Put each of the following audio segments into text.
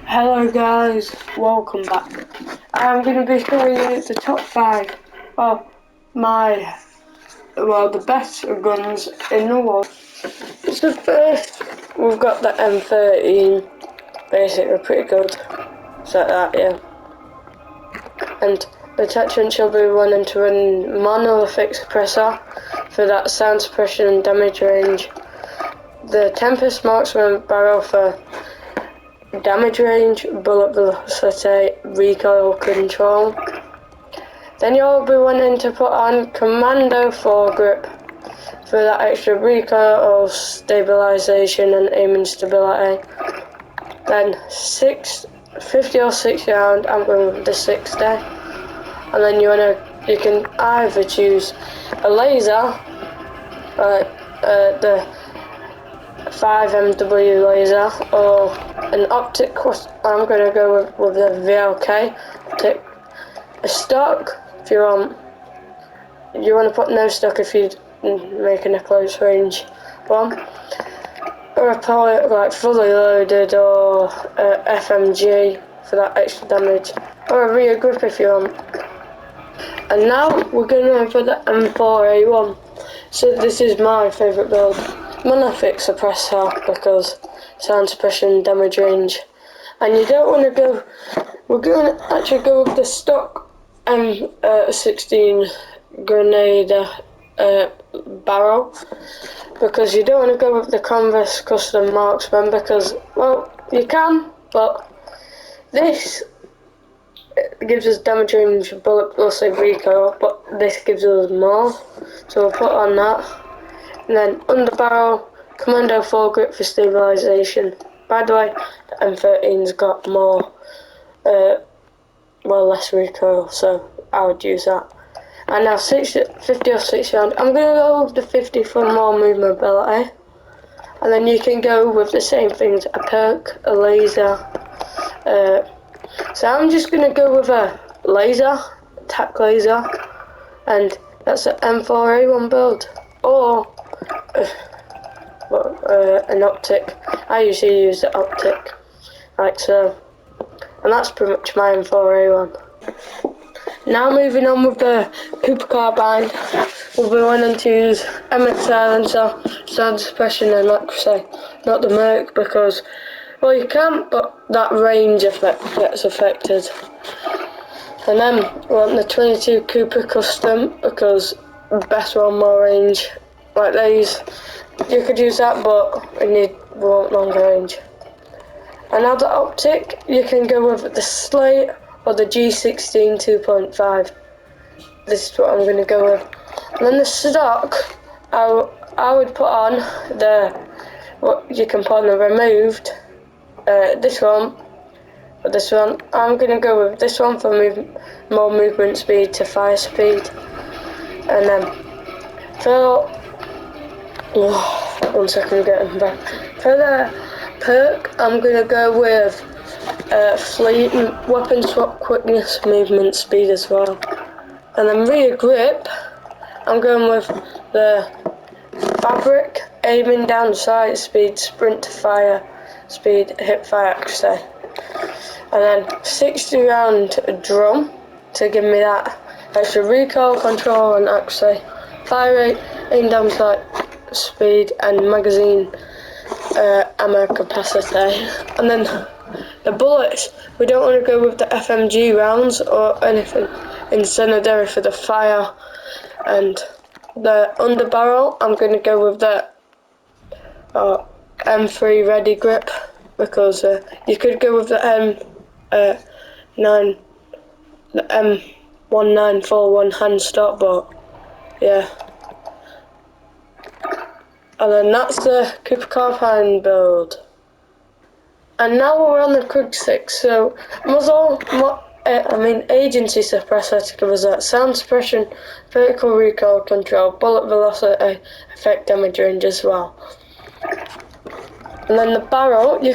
Hello guys, welcome back. I'm going to be showing you the top 5 of the best guns in the world. So first, we've got the M13, basically pretty good, it's like that, yeah. And the attachment shall be running to run monolithic suppressor for that sound suppression and damage range. The Tempest marksman barrel for damage range, bullet velocity, recoil control. Then you'll be wanting to put on Commando foregrip for that extra recoil, stabilisation and aiming stability. Then 50 or 60 round, I'm going with the 60. And then you can either choose a laser, the 5MW laser, or an optic. I'm going to go with the VLK optic. A stock if you want. You want to put no stock if you're making a close range one. Or a pellet like fully loaded, or a FMG for that extra damage. Or a rear grip if you want. And now we're going for the M4A1. So this is my favourite build. Monolithic suppressor because sound suppression, damage range. And you don't want to go, we're going to actually go with the stock M16 grenade barrel, because you don't want to go with the Converse custom marksman because, well, you can, but this gives us damage range, bullet velocity, recoil, but this gives us more, so we'll put on that. And then under barrel, Commando foregrip for stabilisation. By the way, the M13's got more, less recoil, so I would use that. And now 50 or 60 round, I'm going to go with the 50 for more movability. And then you can go with the same things, a perk, a laser. So I'm just going to go with a laser, attack laser, and that's an M4A1 build. Or an optic. I usually use the optic, like so. And that's pretty much my M4A1. Now moving on with the Cooper carbine, we'll be wanting to use MX silencer, sound suppression and accuracy, not the Merc, because, well, you can, but that range effect gets affected. And then we want the 22 Cooper custom, because best one, more range. Like these, you could use that, but we want longer range. Another optic, you can go with the Slate or the G16 2.5. This is what I'm going to go with. And then the stock, I would put on what you can put on the removed. This one, or this one. I'm going to go with this one for more movement speed to fire speed. And then for 1 second, I'm getting back. For the perk, I'm going to go with fleet, weapon swap quickness, movement speed as well. And then rear grip, I'm going with the fabric, aiming down sight speed, sprint to fire speed, hip fire accuracy. And then 60 round drum to give me that extra recoil control and accuracy, fire rate, aim down sight speed and magazine ammo capacity. And then the bullets, we don't want to go with the FMG rounds or anything incendiary for the fire. And the underbarrel, I'm going to go with the M3 ready grip, because you could go with the M1941 hand stop, but yeah. And then that's the Cooper carbine build. And now we're on the Krug 6, so agency suppressor to give us that sound suppression, vertical recoil control, bullet velocity, effect damage range as well. And then the barrel, you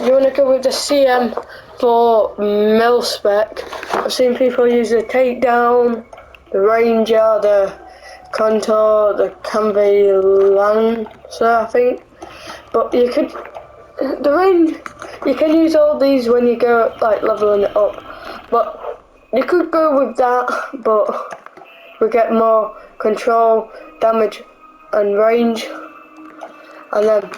want to go with the CM for mil spec. I've seen people use the Takedown, the Ranger, the Contour, the Canvey Lancer, I think. But you could the range, you can use all these when you go like leveling it up, but you could go with that, but we get more control, damage and range. And then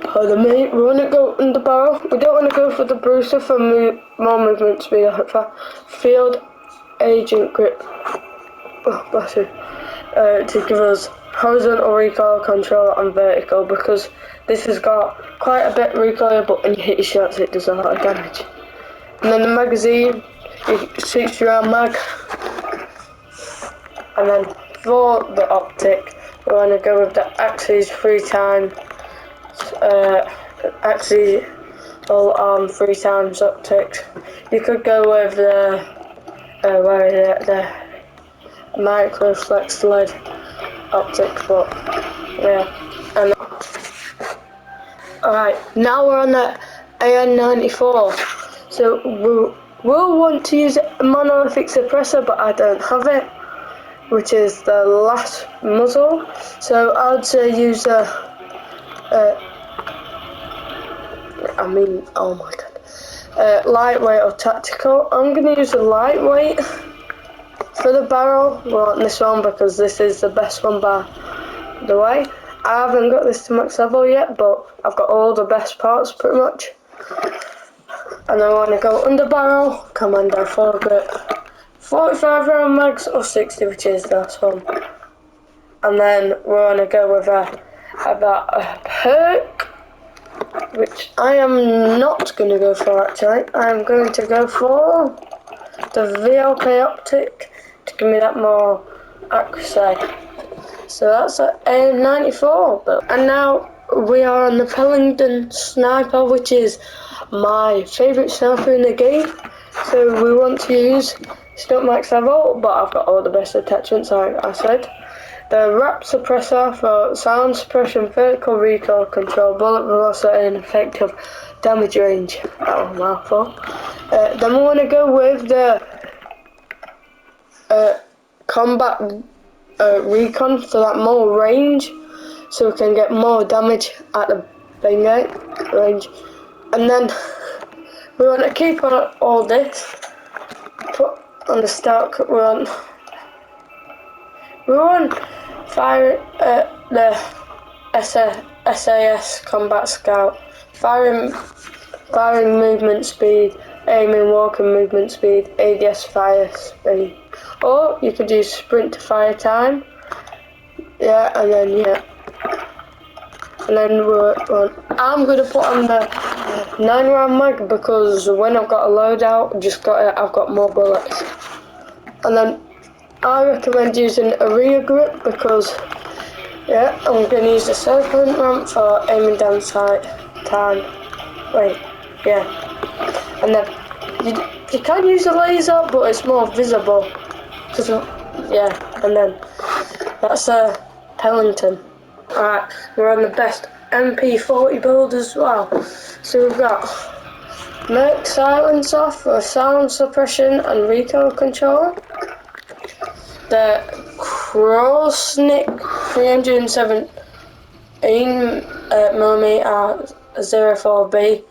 pardon me, we want to go in the barrel. We don't want to go for the Bruiser for more movement speed. For field agent grip, oh bless you, to give us horizontal recoil, control and vertical, because this has got quite a bit of recoil, but when you hit your shots it does a lot of damage. And then the magazine, 60 round mag. And then for the optic, we want to go with the Axis 3 times, Axis all arm 3 times optics. You could go with the, where is it, the micro flex led optics, but yeah. And alright, now we're on the AN94. So we'll want to use a monolithic suppressor, but I don't have it, which is the last muzzle. So I'd say use oh my god, lightweight or tactical. I'm gonna use a lightweight for the barrel. We want this one because this is the best one by the way. I haven't got this to max level yet, but I've got all the best parts pretty much. And I want to go under barrel, commando foregrip, 45 round mags or 60, which is the last one. And then we're going to go with a perk, which I am not going to go for actually. I am going to go for the VLK optic to give me that more accuracy. So that's at A94. And now we are on the Pellington Sniper, which is my favourite sniper in the game. So we want to use, it's not max level, but I've got all the best attachments like I said. The wrap suppressor for sound suppression, vertical recoil control, bullet velocity and effective damage range. That was a mouthful. Then we want to go with the combat recon for that more range, so we can get more damage at the bang range. And then we want to keep on all this, put on the stock, we want fire the SAS Combat Scout, firing movement speed, aiming, walking movement speed, ADS fire speed. Or you could use sprint to fire time. Yeah, and then I'm gonna put on the 9 round mag because when I've got a loadout, I've got more bullets. And then I recommend using a rear grip because I'm gonna use the serpent ramp for aiming down sight time. And then you can use a laser, but it's more visible. And then that's Pellington. Alright, we're on the best MP40 build as well. So we've got Merc silencer for sound suppression and recoil control. The Krosnik 317mm 04B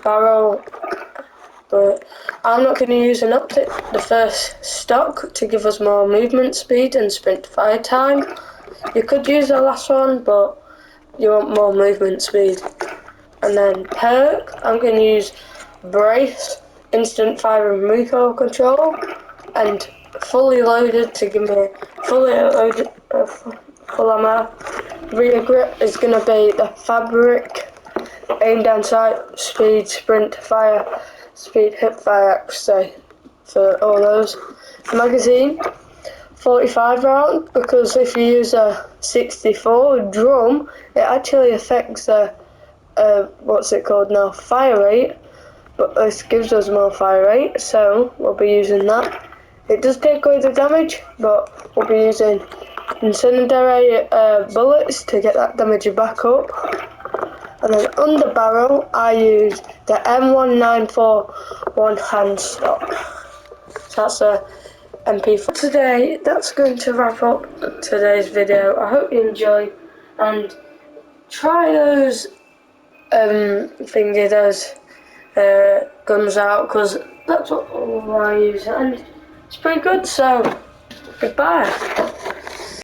barrel. But I'm not going to use an optic, the first stock, to give us more movement speed and sprint fire time. You could use the last one, but you want more movement speed. And then perk, I'm going to use brace, instant fire and recoil control, and fully loaded to give me fully loaded full ammo. Rear grip is going to be the fabric, aim down sight, speed, sprint, fire, speed, hip fire accuracy for all those. Magazine, 45 round, because if you use a 64 drum, it actually affects the what's it called now, fire rate, but this gives us more fire rate, so we'll be using that. It does take away the damage, but we'll be using incendiary bullets to get that damage back up. And then on the barrel, I use the M194 one-hand stock. So that's a MP4. Today, that's going to wrap up today's video. I hope you enjoy and try those thingy does guns out, because that's what I use, and it's pretty good. So goodbye.